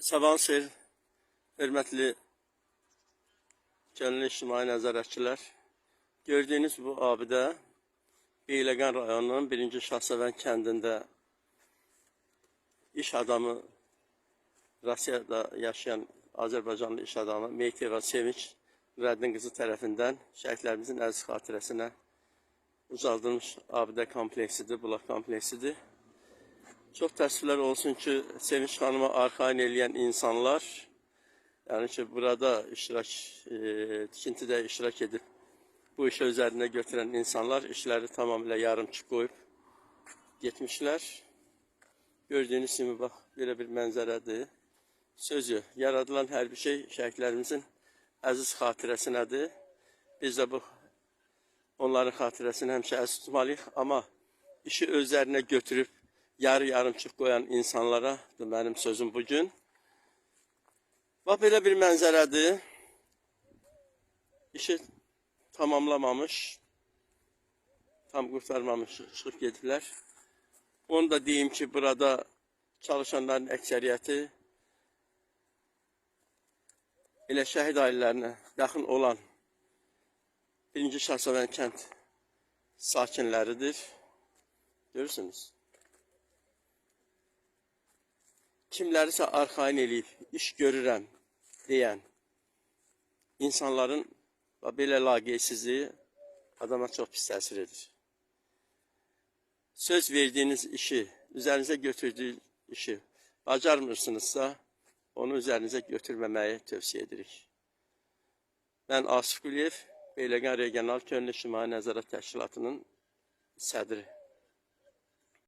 Sabahın xeyir, hörmətli gönüllü ictimai nəzarətçilər. Gördüyünüz bu abidə Beyləqan rayonunun 1-ci Şahsevən kəndində iş adamı, Rusiyada yaşayan Azərbaycanlı iş adamı Meyteva Sevinç Nurəddin qızı tərəfindən şəhidlərimizin əziz xatirəsinə uzaldılmış abidə kompleksidir, bulaq kompleksidir. Çox təəssüflər olsun ki, Sevinç xanıma arxayın eləyən insanlar, yəni ki, burada tikintidə iştirak edib, bu işə üzərində götürən insanlar işləri tamamilə yarımçıq qoyub getmişlər. Gördüyünüz kimi, bax, belə bir mənzərədir. Sözü, yaradılan hər bir şey şəhidlərimizin əziz xatirəsinədir. Biz də bu, onların xatirəsini həmişə əziz tutmalıyıq, amma işi özlərinə götürüb, yarı-yarımçıq qoyan insanlara mənim sözüm bugün. Bax, belə bir mənzərədir. İşi tamamlamamış, tam qurtarmamış, çıxıb gediblər. Onu da deyim ki, burada çalışanların əksəriyyəti elə şəhid ailələrinə yaxın olan 1-ci Şahsevən kənd sakinləridir. Görürsünüz. Kimlərisə arxayın eləyib, iş görürəm deyən insanların belə laqeysizliyi adama çox pis təsir edir. Söz verdiyiniz işi, üzərinizə götürdüyü işi bacarmırsınızsa, onu üzərinizə götürməməyi tövsiyə edirik. Mən Asif Quliyev, Beyləqan Regional Könüllü İctimai Nəzarət Təşkilatının sədri.